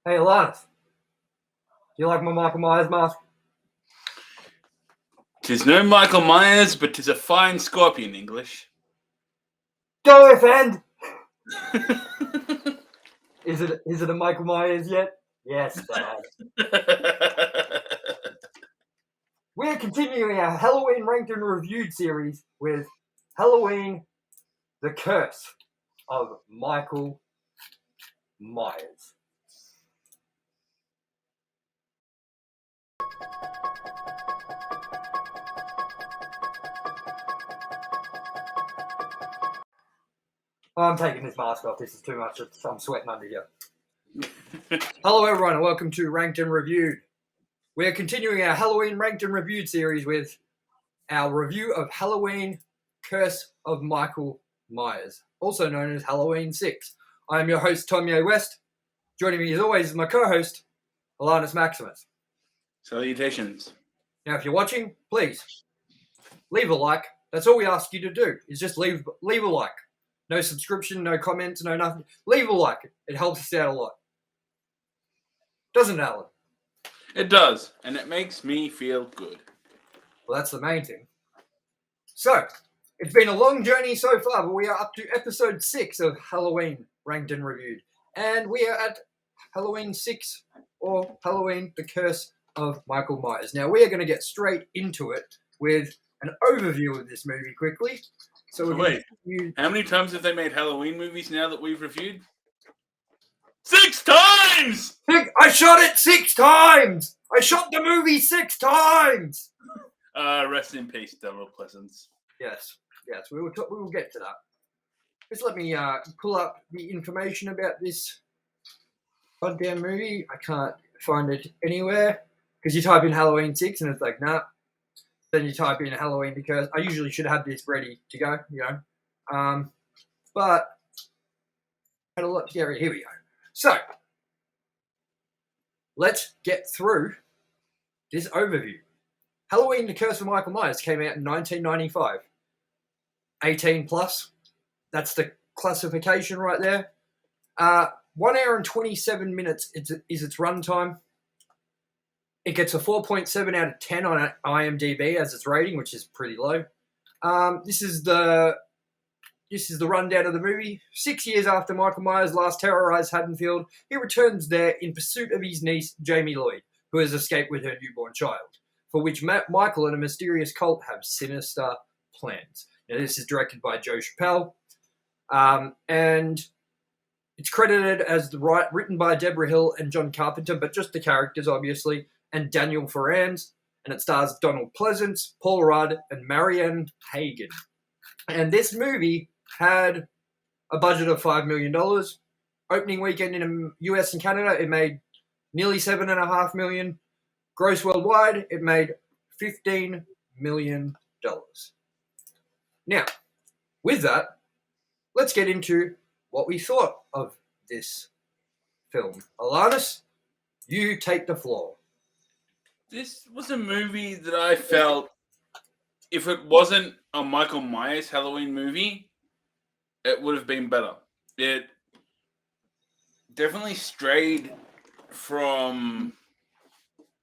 Hey, ALANNIS, do you like my Michael Myers mask? 'Tis no Michael Myers, but 'tis a fine scorpion, English. Don't offend! Is it a Michael Myers yet? Yes, Dad. We're continuing our Halloween Ranked and Reviewed series with Halloween, The Curse of Michael Myers. I'm taking this mask off. This is too much. I'm sweating under here. Hello, everyone, and welcome to Ranked and Reviewed. We're continuing our Halloween Ranked and Reviewed series with our review of Halloween, Curse of Michael Myers, also known as Halloween 6. I am your host, TOMYE West. Joining me as always is my co-host, ALANNIS Maximus. Salutations. Now, if you're watching, please leave a like. That's all we ask you to do, is just leave a like. No subscription, no comments, no nothing. Leave a like. It helps us out a lot. Doesn't it, Alan? It does, and it makes me feel good. Well, that's the main thing. So, it's been a long journey so far, but we are up to episode 6 of Halloween Ranked and Reviewed. And we are at Halloween 6, or Halloween, The Curse of Michael Myers. Now, we are going to get straight into it with an overview of this movie quickly. So wait, how many times have they made Halloween movies now that we've reviewed? 6 times! I shot it 6 times! I shot the movie 6 times! Rest in peace, Donald Pleasance. Yes, we will get to that. Just let me pull up the information about this goddamn movie. I can't find it anywhere because you type in Halloween 6 and it's like, nah. Then you type in Halloween because I usually should have this ready to go, but I had a lot to get ready. Here we go. So, let's get through this overview. Halloween, The Curse of Michael Myers came out in 1995. 18 plus. That's the classification right there. 1 hour and 27 minutes is its runtime. It gets a 4.7 out of 10 on IMDb as its rating, which is pretty low. This is the rundown of the movie. 6 years after Michael Myers last terrorized Haddonfield, he returns there in pursuit of his niece, Jamie Lloyd, who has escaped with her newborn child, for which Michael and a mysterious cult have sinister plans. Now, this is directed by Joe Chappelle, and it's credited as written by Deborah Hill and John Carpenter, but just the characters, obviously, and Daniel Ferrans, and it stars Donald Pleasance, Paul Rudd, and Marianne Hagen. And this movie had a budget of $5 million. Opening weekend in the US and Canada, it made nearly $7.5 million. Gross worldwide, it made $15 million. Now, with that, let's get into what we thought of this film. ALANNIS, you take the floor. This was a movie that I felt, if it wasn't a Michael Myers Halloween movie, it would have been better. It definitely strayed from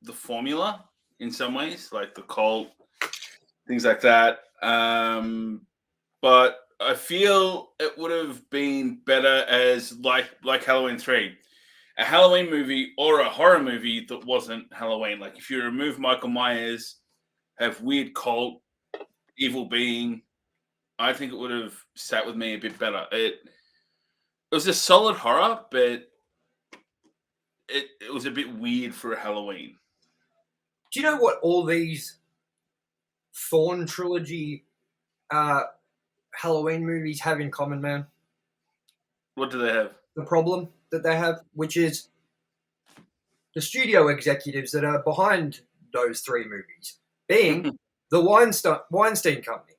the formula in some ways, like the cult, things like that. But I feel it would have been better as like Halloween 3. A Halloween movie or a horror movie that wasn't Halloween. Like if you remove Michael Myers, have weird cult, evil being, I think it would have sat with me a bit better. It was a solid horror, but it was a bit weird for a Halloween. Do you know what all these Thorn trilogy Halloween movies have in common, man? What do they have? The problem that they have, which is the studio executives that are behind those 3 movies, being the Weinstein Company.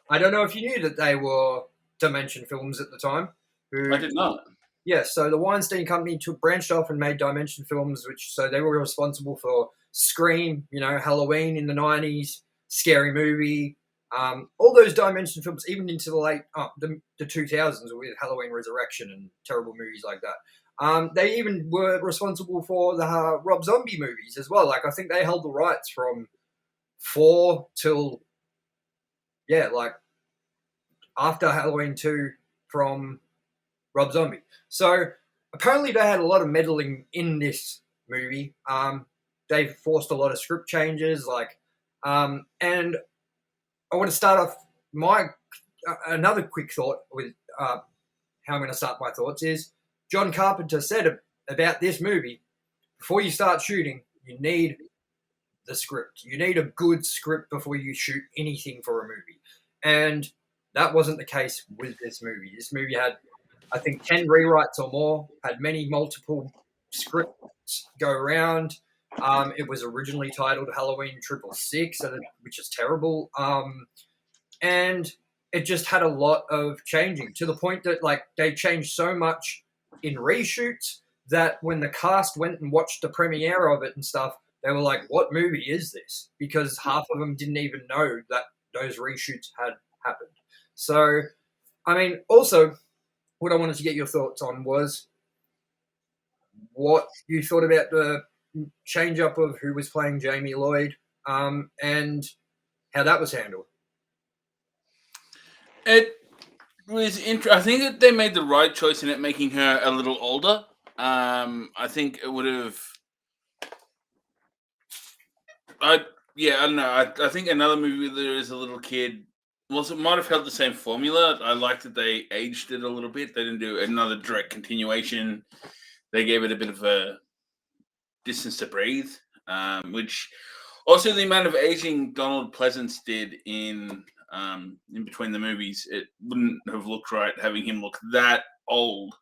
I don't know if you knew that they were Dimension Films at the time. I did not. Yes, so the Weinstein Company branched off and made Dimension Films, so they were responsible for Scream, Halloween in the 90s, Scary Movie, all those Dimension films, even into the 2000s with Halloween Resurrection and terrible movies like that. They even were responsible for the Rob Zombie movies as well. Like I think they held the rights from 4 till like after Halloween 2 from Rob Zombie. So apparently they had a lot of meddling in this movie. They forced a lot of script changes, and I want to start off another quick thought with how I'm going to start my thoughts is John Carpenter said about this movie, before you start shooting, you need the script. You need a good script before you shoot anything for a movie. And that wasn't the case with this movie. This movie had, I think, 10 rewrites or more, had multiple scripts go around. It was originally titled Halloween 666, which is terrible. And it just had a lot of changing to the point that they changed so much in reshoots that when the cast went and watched the premiere of it and stuff, they were like, what movie is this? Because half of them didn't even know that those reshoots had happened. So, I mean, also, what I wanted to get your thoughts on was what you thought about the change up of who was playing Jamie Lloyd, and how that was handled. It was interesting. I think that they made the right choice in it, making her a little older. I think it would have. I don't know. I think another movie where there is a little kid. Well, it might have held the same formula. I like that they aged it a little bit. They didn't do another direct continuation. They gave it a bit of a distance to breathe, which also the amount of aging Donald Pleasance did in between the movies, it wouldn't have looked right having him look that old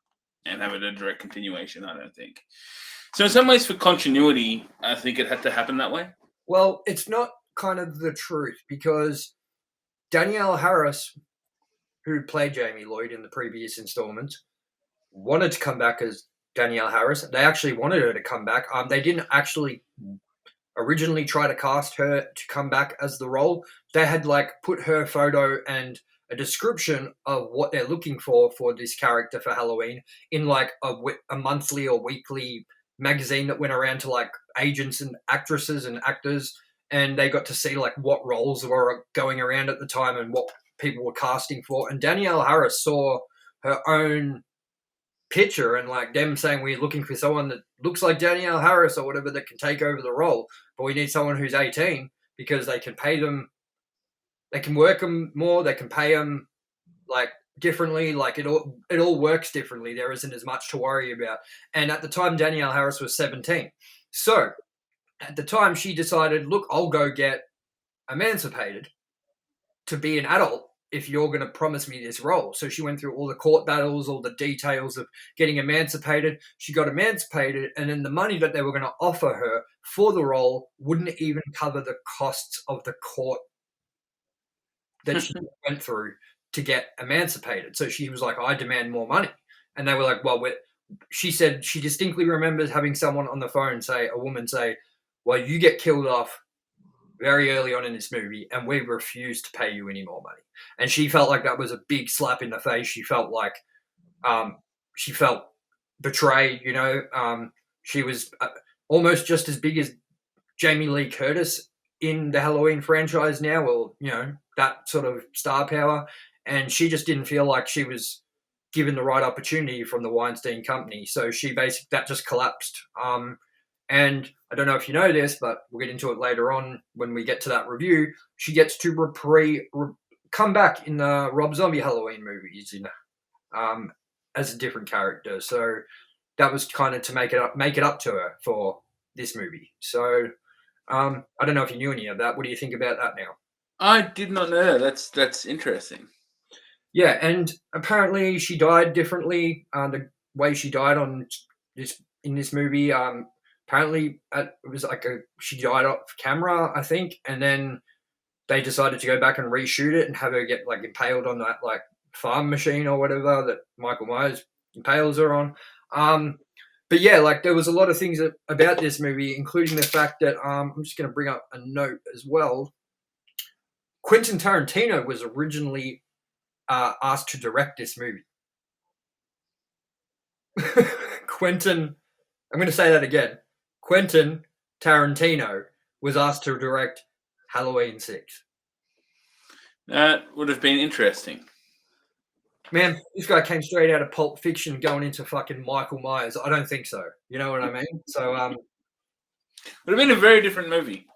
and have it a direct continuation, I don't think. So in some ways, for continuity, I think it had to happen that way. Well, it's not kind of the truth, because Danielle Harris, who played Jamie Lloyd in the previous installments, wanted to come back as Danielle Harris. They actually wanted her to come back. They didn't actually originally try to cast her to come back as the role. They had put her photo and a description of what they're looking for this character for Halloween in a monthly or weekly magazine that went around to agents and actresses and actors, and they got to see what roles were going around at the time and what people were casting for. And Danielle Harris saw her own picture and them saying, we're looking for someone that looks like Danielle Harris or whatever that can take over the role, but we need someone who's 18 because they can pay them, they can work them more, they can pay them differently, it all works differently. There isn't as much to worry about. And at the time, Danielle Harris was 17. So at the time, she decided, look, I'll go get emancipated to be an adult if you're going to promise me this role. So she went through all the court battles, all the details of getting emancipated. She got emancipated, and then the money that they were going to offer her for the role wouldn't even cover the costs of the court that she went through to get emancipated. So she was like, I demand more money. And they were like, well, she said she distinctly remembers having someone on the phone a woman say, well, you get killed off very early on in this movie, and we refuse to pay you any more money. And she felt like that was a big slap in the face. She felt like she felt betrayed, she was almost just as big as Jamie Lee Curtis in the Halloween franchise now, or, that sort of star power. And she just didn't feel like she was given the right opportunity from the Weinstein Company. So that just collapsed. And I don't know if you know this, but we'll get into it later on when we get to that review. She gets to come back in the Rob Zombie Halloween movies as a different character. So that was kind of to make it up to her for this movie. So I don't know if you knew any of that. What do you think about that now? I did not know that. That's interesting. Yeah, and apparently she died differently. The way she died in this movie, apparently it was she died off camera, I think, and then they decided to go back and reshoot it and have her get impaled on that farm machine or whatever that Michael Myers impales her on. But yeah, there was a lot of things about this movie, including the fact that I'm just going to bring up a note as well. Quentin Tarantino was originally asked to direct this movie. Quentin, I'm going to say that again. Quentin Tarantino was asked to direct Halloween 6. That would have been interesting. Man, this guy came straight out of Pulp Fiction going into fucking Michael Myers. I don't think so. You know what I mean? So, Would have been a very different movie.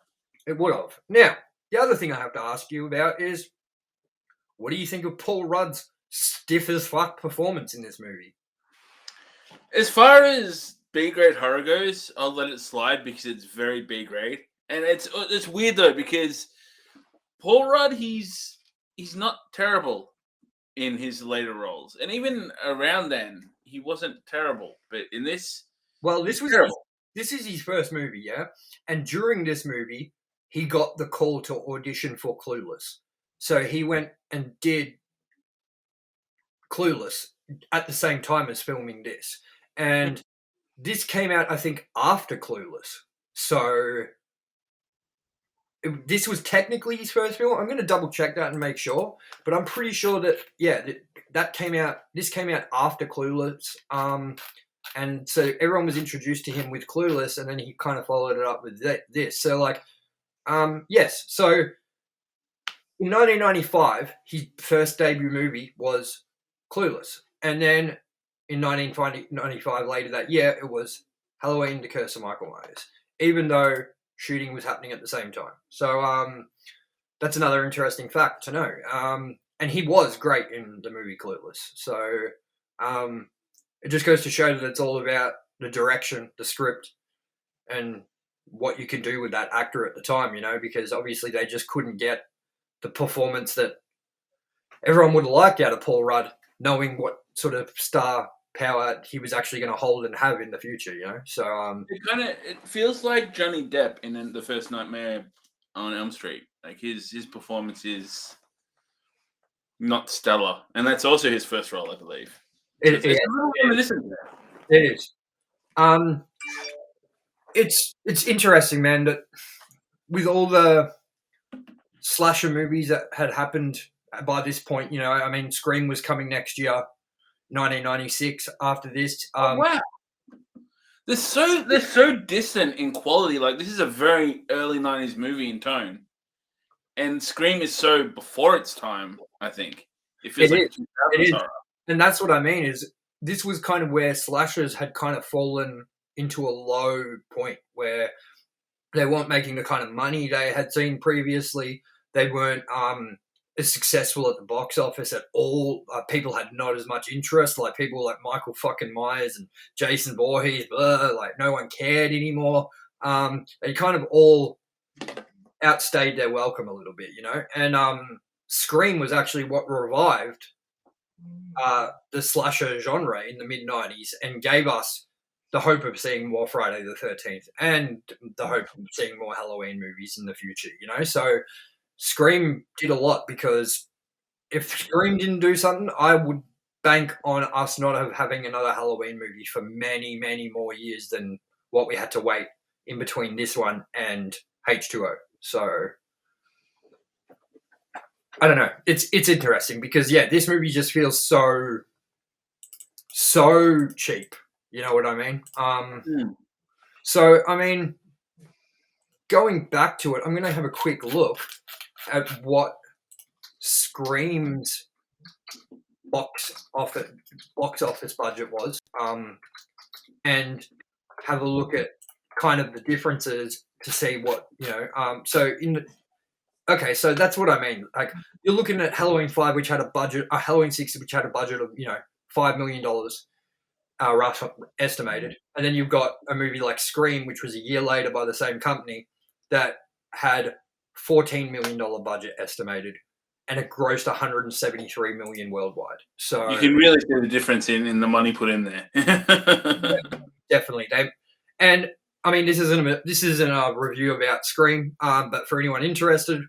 it would have. Now, the other thing I have to ask you about is, what do you think of Paul Rudd's stiff as fuck performance in this movie? As far as B grade horror goes, I'll let it slide because it's very B grade, and it's weird though because Paul Rudd he's not terrible in his later roles, and even around then he wasn't terrible, but in this, Well, this was terrible. This is his first movie, yeah? And during this movie, he got the call to audition for Clueless. So he went and did Clueless at the same time as filming this. And this came out, I think, after Clueless. So this was technically his first film. I'm going to double check that and make sure. But I'm pretty sure that, yeah, that came out, this came out after Clueless. And so everyone was introduced to him with Clueless, and then he kind of followed it up with this. So, like, yes. So in 1995, his first debut movie was Clueless. And then in 1995, later that year, it was Halloween, The Curse of Michael Myers, even though shooting was happening at the same time. So that's another interesting fact to know. And he was great in the movie Clueless. So it just goes to show that it's all about the direction, the script, and what you can do with that actor at the time, you know, because obviously they just couldn't get the performance that everyone would have liked out of Paul Rudd, knowing what sort of star power he was actually going to hold and have in the future, you know. So It feels like Johnny Depp in the first Nightmare on Elm Street. Like his performance is not stellar, and that's also his first role, I believe. It is. It's interesting, man, that with all the slasher movies that had happened by this point, you know, I mean, Scream was coming next year, 1996. After this, wow, they're so distant in quality. Like this is a very early '90s movie in tone, and Scream is so before its time. I think it feels like it is. And that's what I mean is this was kind of where slashers had kind of fallen into a low point where they weren't making the kind of money they had seen previously. They weren't as successful at the box office at all. People had not as much interest, like people like Michael fucking Myers and Jason Voorhees, like no one cared anymore. They kind of all outstayed their welcome a little bit, you know? And Scream was actually what revived the slasher genre in the mid-90s and gave us the hope of seeing more Friday the 13th and the hope of seeing more Halloween movies in the future, you know? So Scream did a lot, because if Scream didn't do something, I would bank on us not having another Halloween movie for many, many more years than what we had to wait in between this one and H2O. So I don't know. It's interesting because, yeah, this movie just feels so cheap. You know what I mean? So, I mean, going back to it, I'm going to have a quick look at what Scream's box office budget was, and have a look at kind of the differences to see what, you know. Okay, so that's what I mean. Like, you're looking at Halloween 5, which had a budget, Halloween 6, which had a budget of, you know, $5 million, rough estimated. And then you've got a movie like Scream, which was a year later by the same company, that had $14 million budget estimated, and it grossed $173 million worldwide. So you can really see the difference in the money put in there. Definitely. And I mean, this isn't a review about Scream, but for anyone interested,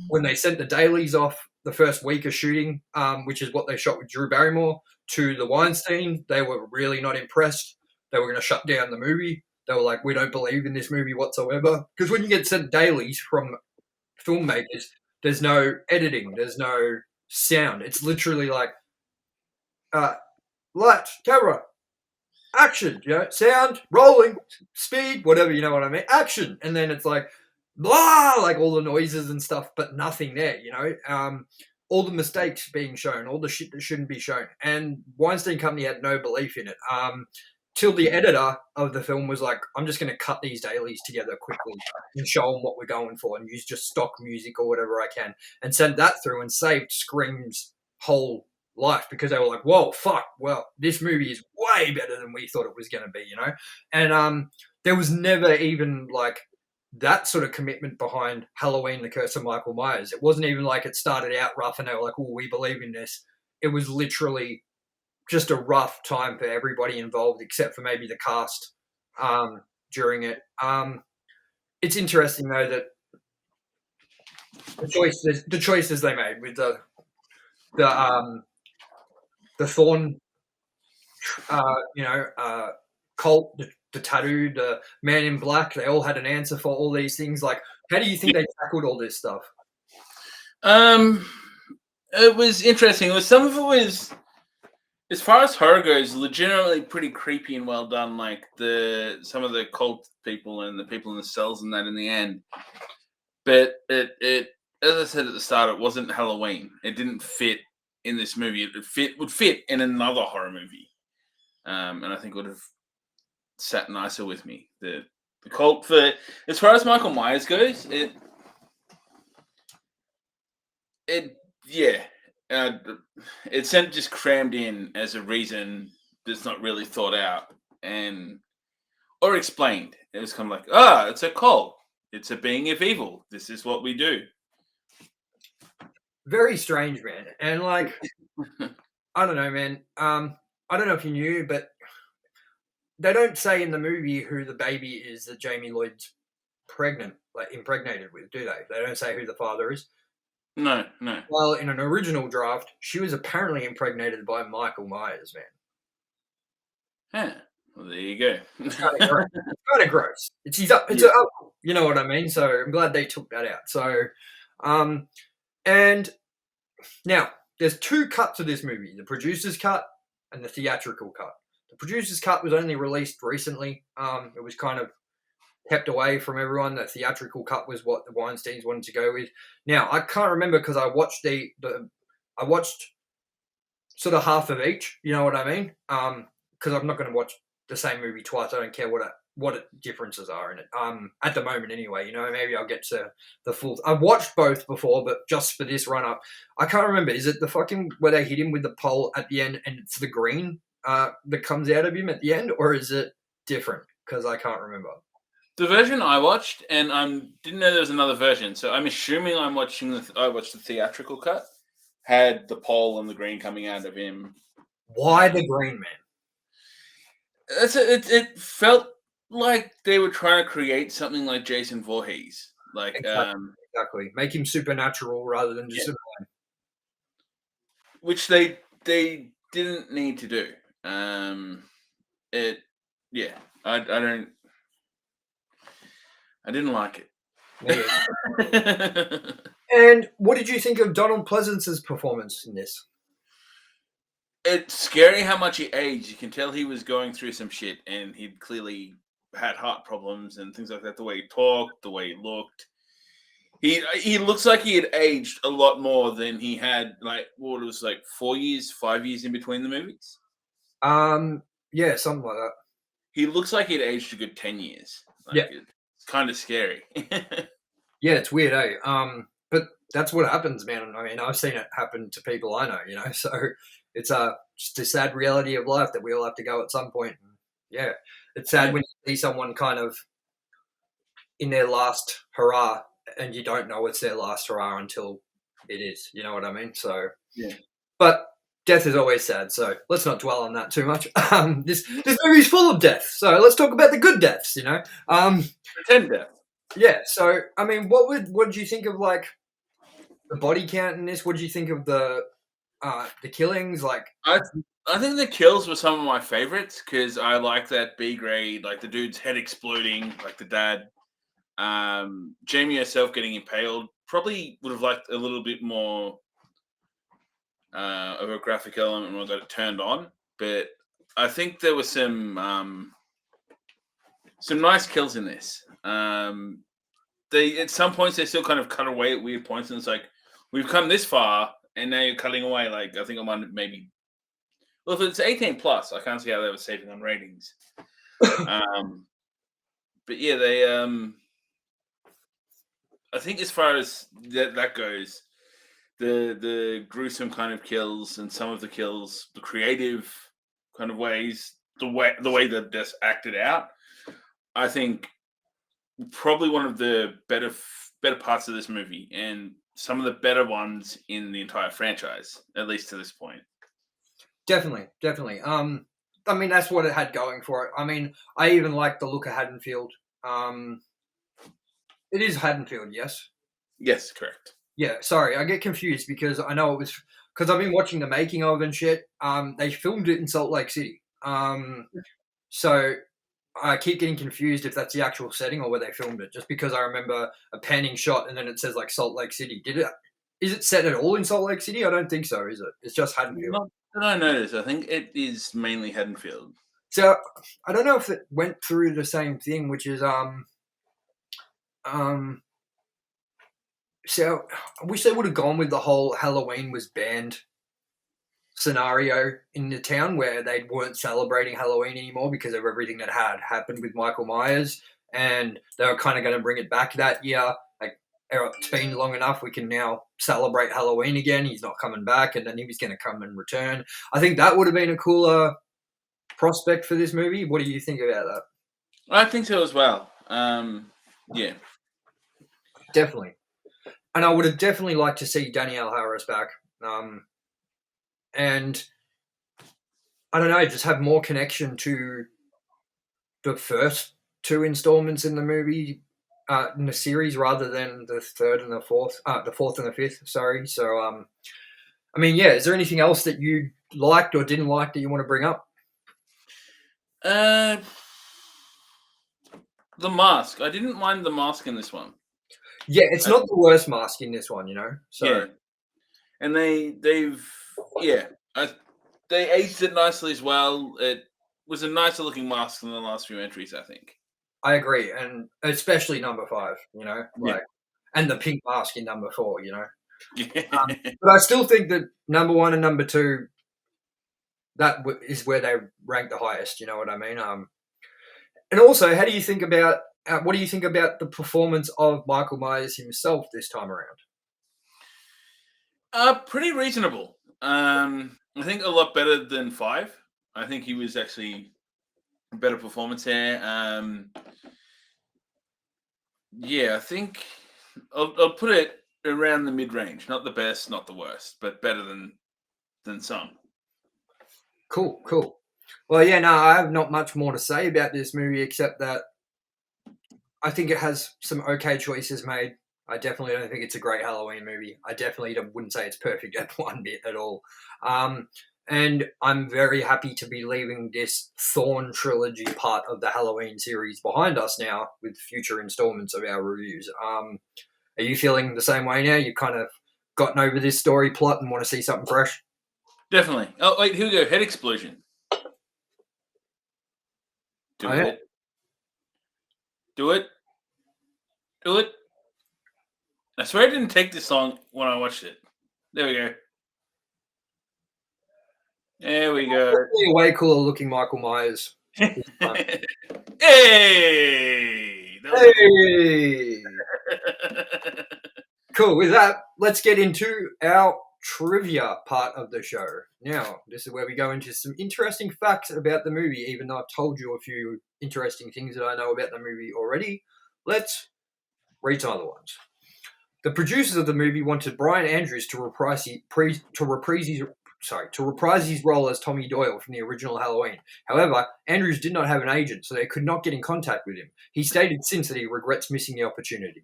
when they sent the dailies off the first week of shooting, which is what they shot with Drew Barrymore, to the Weinstein, they were really not impressed. They were going to shut down the movie. They were like, we don't believe in this movie whatsoever. Because when you get sent dailies from filmmakers, there's no editing, there's no sound. It's literally like, light, camera, action, sound, rolling, speed, whatever, you know what I mean? Action. And then it's like, blah, like all the noises and stuff, but nothing there, all the mistakes being shown, all the shit that shouldn't be shown. And Weinstein Company had no belief in it. Till the editor of the film was like, I'm just going to cut these dailies together quickly and show them what we're going for and use just stock music or whatever I can and send that through and saved Scream's whole life because they were like, whoa, fuck, well, this movie is way better than we thought it was going to be, And there was never even like that sort of commitment behind Halloween, The Curse of Michael Myers. It wasn't even like it started out rough and they were like, oh, we believe in this. It was literally just a rough time for everybody involved, except for maybe the cast during it. It's interesting though that the choices they made with the Thorn, cult, the tattoo, the Man in Black. They all had an answer for all these things. Like, how do you think they tackled all this stuff? It was interesting. Some of it was, as far as horror goes, legitimately pretty creepy and well done. Like some of the cult people and the people in the cells and that in the end. But it as I said at the start, it wasn't Halloween. It didn't fit in this movie. It would fit in another horror movie, and I think it would have sat nicer with me. The cult, for as far as Michael Myers goes, it's just crammed in as a reason that's not really thought out or explained. It was kind of like, it's a cult. It's a being of evil. This is what we do. Very strange, man. And like, I don't know, man. I don't know if you knew, but they don't say in the movie who the baby is that Jamie Lloyd's impregnated with, do they? They don't say who the father is. No. Well, in an original draft, she was apparently impregnated by Michael Myers, man. Huh. Well, there you go. It's kind of gross. It's you know what I mean? So I'm glad they took that out. So, and now there's two cuts of this movie: the producer's cut and the theatrical cut. The producer's cut was only released recently. It was kind of kept away from everyone. The theatrical cut was what the Weinsteins wanted to go with. Now I can't remember because I watched I watched sort of half of each. You know what I mean? Because I'm not going to watch the same movie twice. I don't care what differences are in it. At the moment, anyway. Maybe I'll get to the full. I've watched both before, but just for this run up, I can't remember. Is it the fucking where they hit him with the pole at the end and it's the green that comes out of him at the end, or is it different? Because I can't remember. The version I watched, and I didn't know there was another version, so I'm assuming I watched the theatrical cut, had the pole and the green coming out of him. Why the green, man? It felt like they were trying to create something like Jason Voorhees, exactly. Make him supernatural rather than just which they didn't need to do. I didn't like it. And what did you think of Donald Pleasance's performance in this? It's scary how much he aged. You can tell he was going through some shit, and he'd clearly had heart problems and things like that. The way he talked, the way he looked, he looks like he had aged a lot more than he had. 4 years, 5 years in between the movies. Yeah, something like that. He looks like he'd aged a good 10 years. It's kind of scary. Yeah, it's weird, eh? But that's what happens, man. I mean, I've seen it happen to people I know, so it's just a sad reality of life that we all have to go at some point. Yeah, it's sad when you see someone kind of in their last hurrah and you don't know it's their last hurrah until it is. You know what I mean? So, yeah. But death is always sad, so let's not dwell on that too much. This movie's full of death, so let's talk about the good deaths. Pretend death. Yeah. So, I mean, what did you think of like the body count in this? What did you think of the killings? Like, I think the kills were some of my favorites because I like that B grade, like the dude's head exploding, like the dad. Jamie herself getting impaled. Probably would have liked a little bit more of a graphic element when I got it turned on, but I think there were some nice kills in this. They at some points they still kind of cut away at weird points, and it's like we've come this far, and now you're cutting away. Like I think I'm on maybe. Well, if it's 18 plus, I can't see how they were saving on ratings. But yeah, they. I think as far as that goes, the gruesome kind of kills and some of the kills, the creative kind of ways, the way that this acted out, I think probably one of the better parts of this movie, and some of the better ones in the entire franchise, at least to this point. Definitely. I mean, that's what it had going for it. I mean, I even like the look of Haddonfield. It is Haddonfield, yes? Yes, correct. Yeah, sorry, I get confused because I know it was because I've been watching the making of and shit. They filmed it in Salt Lake City. So I keep getting confused if that's the actual setting or where they filmed it. Just because I remember a panning shot and then it says like Salt Lake City. Is it set at all in Salt Lake City? I don't think so. Is it? It's just Haddonfield. Not that I noticed. I think it is mainly Haddonfield. So I don't know if it went through the same thing, which is So I wish they would have gone with the whole Halloween was banned scenario in the town where they weren't celebrating Halloween anymore because of everything that had happened with Michael Myers, and they were kind of going to bring it back that year. Like, it's been long enough, we can now celebrate Halloween again. He's not coming back, and then he was going to come and return. I think that would have been a cooler prospect for this movie. What do you think about that? I think so as well. Yeah. Definitely. And I would have definitely liked to see Danielle Harris back. And I don't know, just have more connection to the first two installments in the movie, in the series, rather than the third and the fourth and the fifth. Sorry. So, I mean, yeah. Is there anything else that you liked or didn't like that you want to bring up? The mask. I didn't mind the mask in this one. Yeah, it's not the worst mask in this one, So yeah, and they aged it nicely as well. It was a nicer looking mask than the last few entries, I think. I agree, and especially number 5, and the pink mask in number 4, But I still think that number 1 and number 2, that is where they rank the highest. You know what I mean? And also, how do you think about what do you think about the performance of Michael Myers himself this time around? Pretty reasonable. I think a lot better than 5. I think he was actually a better performance here. Yeah, I think I'll put it around the mid-range. Not the best, not the worst, but better than some. Cool. Well, yeah, no, I have not much more to say about this movie except that I think it has some okay choices made. I definitely don't think it's a great Halloween movie. I definitely wouldn't say it's perfect at one bit at all. And I'm very happy to be leaving this Thorn trilogy part of the Halloween series behind us now with future installments of our reviews. Are you feeling the same way now? You've kind of gotten over this story plot and want to see something fresh? Definitely. Oh, wait, here we go. Head explosion. Do it. Do it. Do it. I swear I didn't take this long when I watched it. There we go. There we go. A way cooler looking Michael Myers. Hey! Hey! Cool. With that, let's get into our trivia part of the show. Now, this is where we go into some interesting facts about the movie, even though I've told you a few interesting things that I know about the movie already. Let's read some other ones. The producers of the movie wanted Brian Andrews to reprise his role as Tommy Doyle from the original Halloween. However, Andrews did not have an agent, so they could not get in contact with him. He stated since that he regrets missing the opportunity.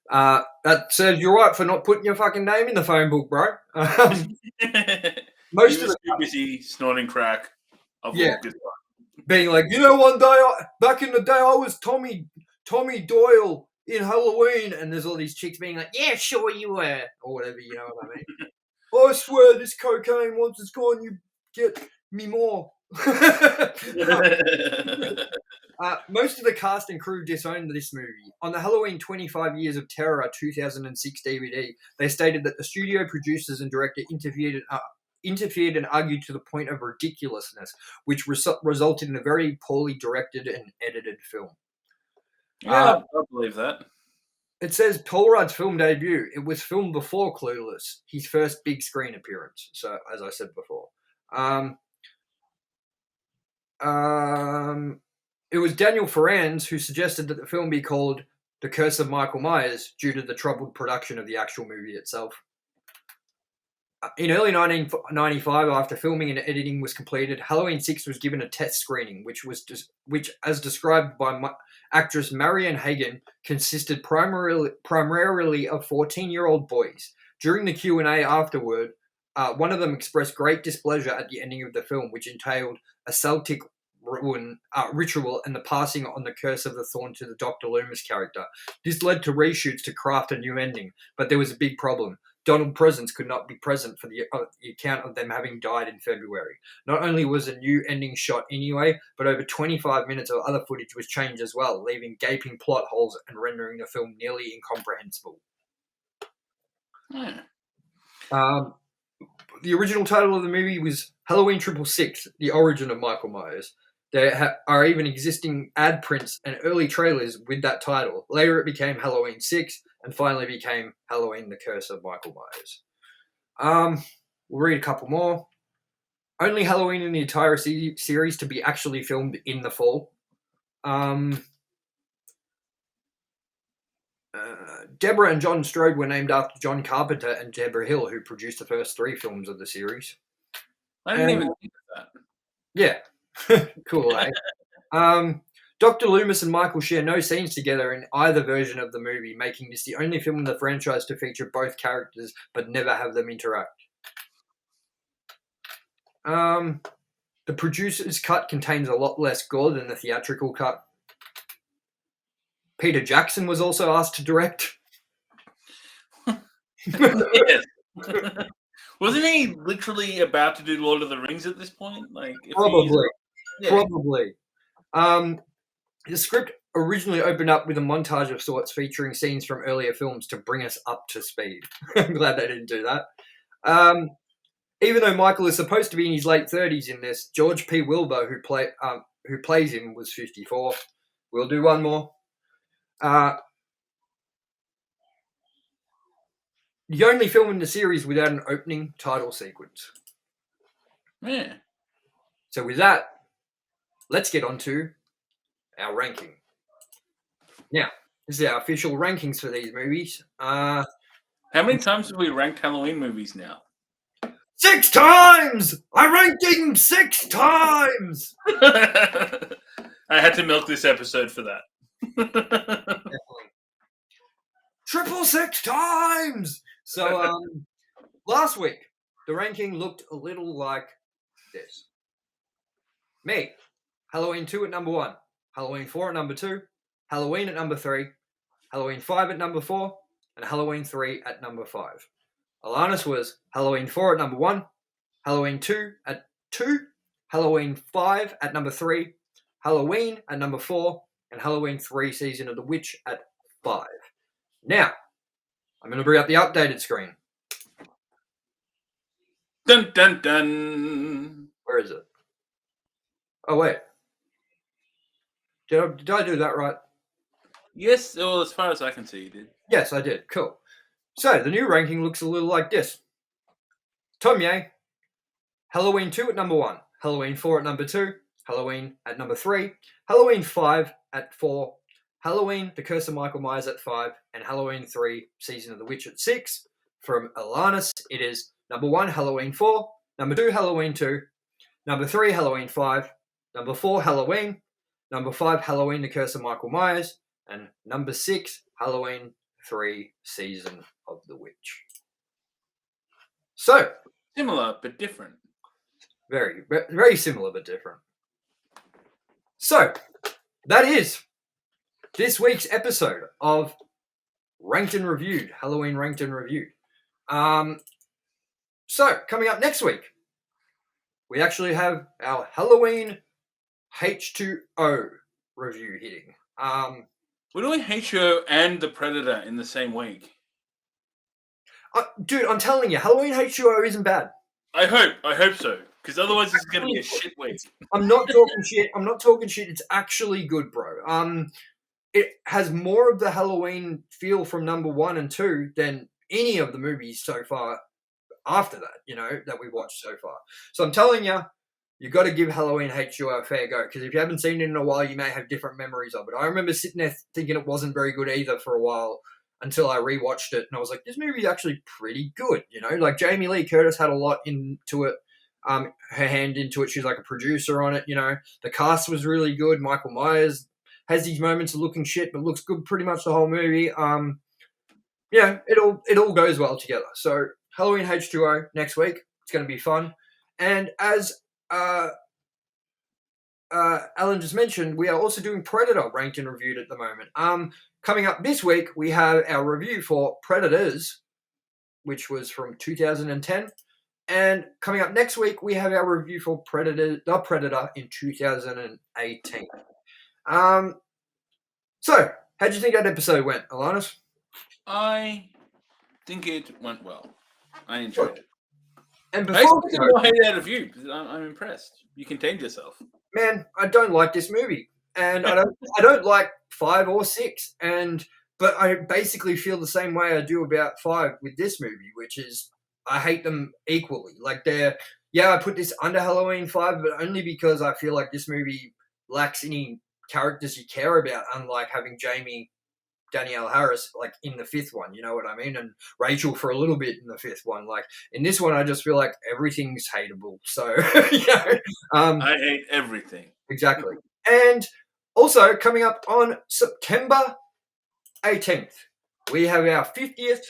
That serves you right for not putting your fucking name in the phone book, bro. Most of the too busy snorting crack. Being like, one day back in the day, I was Tommy Doyle in Halloween, and there's all these chicks being like, "Yeah, sure you were," or whatever. You know what I mean? I swear this cocaine, once it's gone, you get me more. Most of the cast and crew disowned this movie. On the Halloween 25 Years of Terror 2006 DVD, they stated that the studio producers and director interfered and argued to the point of ridiculousness, which resulted in a very poorly directed and edited film. Yeah, I believe that. It says Paul Rudd's film debut. It was filmed before Clueless, his first big screen appearance. So, as I said before, it was Daniel Ferrans who suggested that the film be called The Curse of Michael Myers due to the troubled production of the actual movie itself. In early 1995, after filming and editing was completed, Halloween 6 was given a test screening, which, as described by actress Marianne Hagen, consisted primarily of 14-year-old boys. During the Q&A afterward, one of them expressed great displeasure at the ending of the film, which entailed a Celtic ritual and the passing on the curse of the thorn to the Dr. Loomis character. This led to reshoots to craft a new ending, but there was a big problem. Donald Pleasence could not be present for the account of them having died in February. Not only was a new ending shot anyway, but over 25 minutes of other footage was changed as well, leaving gaping plot holes and rendering the film nearly incomprehensible. The original title of the movie was Halloween 666, The Origin of Michael Myers. There are even existing ad prints and early trailers with that title. Later it became Halloween 6 and finally became Halloween The Curse of Michael Myers. We'll read a couple more. Only Halloween in the entire series to be actually filmed in the fall. Deborah and John Strode were named after John Carpenter and Deborah Hill, who produced the first 3 films of the series. I didn't even think of that. Yeah. Cool, eh? Dr. Loomis and Michael share no scenes together in either version of the movie, making this the only film in the franchise to feature both characters but never have them interact. The producer's cut contains a lot less gore than the theatrical cut. Peter Jackson was also asked to direct. Yes. Wasn't he literally about to do Lord of the Rings at this point? Probably. The script originally opened up with a montage of sorts featuring scenes from earlier films to bring us up to speed. I'm glad they didn't do that. Even though Michael is supposed to be in his late 30s in this, George P. Wilbur, who plays him, was 54. We'll do one more. The only film in the series without an opening title sequence. Yeah. So with that, let's get on to our ranking. Now, this is our official rankings for these movies. How many times have we ranked Halloween movies now? 6 times! I ranked him 6 times! I had to milk this episode for that. Definitely. 666 times! So, last week, the ranking looked a little like this. Me, Halloween 2 at number 1, Halloween 4 at number 2, Halloween at number 3, Halloween 5 at number 4, and Halloween 3 at number 5. ALANNIS was Halloween 4 at number 1, Halloween 2 at 2, Halloween 5 at number 3, Halloween at number 4, and Halloween 3 Season of the Witch at 5. Now, I'm going to bring up the updated screen. Dun, dun, dun. Where is it? Oh, wait. Did I do that right? Yes, well, as far as I can see, you did. Yes, I did. Cool. So, the new ranking looks a little like this. TOMYE, Halloween 2 at number 1, Halloween 4 at number 2, Halloween at number 3, Halloween 5 at 4, Halloween The Curse of Michael Myers at 5, and Halloween 3 Season of the Witch at 6. From ALANNIS, it is number 1, Halloween 4, number 2, Halloween 2, number 3, Halloween 5, number 4, Halloween, number 5, Halloween The Curse of Michael Myers, and number 6, Halloween 3 Season of the Witch. So, similar but different. Very, very similar but different. So, that is this week's episode of Ranked and Reviewed, Halloween Ranked and Reviewed. So, coming up next week, we actually have our Halloween H2O review hitting. We're doing H2O and The Predator in the same week. Dude, I'm telling you, Halloween H2O isn't bad. I hope so. Because otherwise it's going to be a shit week. I'm not talking shit. I'm not talking shit. It's actually good, bro. It has more of the Halloween feel from number 1 and 2 than any of the movies so far after that, that we watched so far. So I'm telling you, you got to give Halloween H2O a fair go, because if you haven't seen it in a while, you may have different memories of it. I remember sitting there thinking it wasn't very good either for a while until I rewatched it, and I was like, this movie is actually pretty good, Like Jamie Lee Curtis had a lot into it, her hand into it. She's like a producer on it, The cast was really good. Michael Myers has these moments of looking shit, but looks good pretty much the whole movie. Yeah, it all goes well together. So Halloween H2O next week. It's going to be fun. And as Alan just mentioned, we are also doing Predator ranked and reviewed at the moment. Coming up this week, we have our review for Predators, which was from 2010. And coming up next week, we have our review for The Predator in 2018. So, how'd you think that episode went, Alanis? I think it went well. I enjoyed it. And I expected more hate out of you. I'm impressed. You contained yourself. Man, I don't like this movie, and I don't like 5 or 6, but I basically feel the same way I do about 5 with this movie, which is I hate them equally. Like I put this under Halloween 5, but only because I feel like this movie lacks any characters you care about, unlike having Danielle Harris like in the 5th one, you know what I mean? And Rachel for a little bit in the 5th one. Like in this one, I just feel like everything's hateable. So I hate everything. Exactly. And also coming up on September 18th, we have our 50th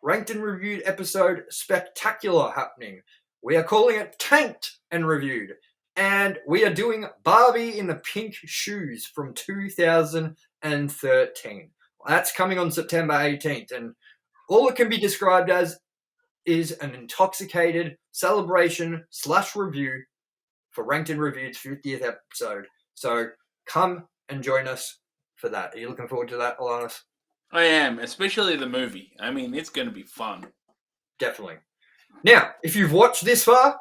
ranked and reviewed episode spectacular happening. We are calling it Tanked and Reviewed. And we are doing Barbie in the Pink Shoes from 2013. That's coming on September 18th. And all it can be described as is an intoxicated celebration / review for Ranked and Reviewed's 50th episode. So come and join us for that. Are you looking forward to that, Alanis? I am, especially the movie. I mean, it's going to be fun. Definitely. Now, if you've watched this far,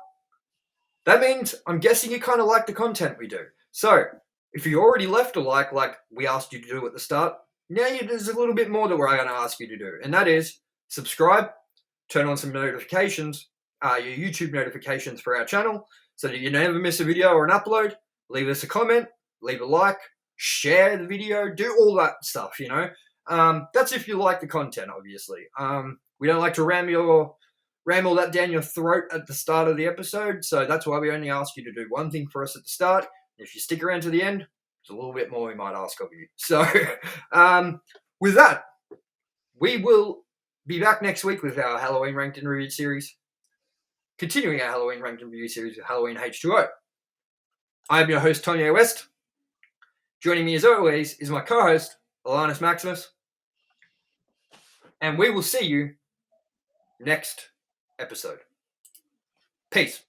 that means I'm guessing you kind of like the content we do. So if you already left a like we asked you to do at the start, now there's a little bit more that we're going to ask you to do. And that is subscribe, turn on some notifications, your YouTube notifications for our channel, so that you never miss a video or an upload. Leave us a comment, leave a like, share the video, do all that stuff, That's if you like the content, obviously. We don't like to ramble that down your throat at the start of the episode, so that's why we only ask you to do one thing for us at the start. If you stick around to the end, there's a little bit more we might ask of you. So, with that, we will be back next week with our Halloween Ranked and Reviewed series. Continuing our Halloween Ranked and Reviewed series with Halloween H2O. I am your host, TOMYE West. Joining me as always is my co-host, ALANNIS Maximus. And we will see you next episode. Peace.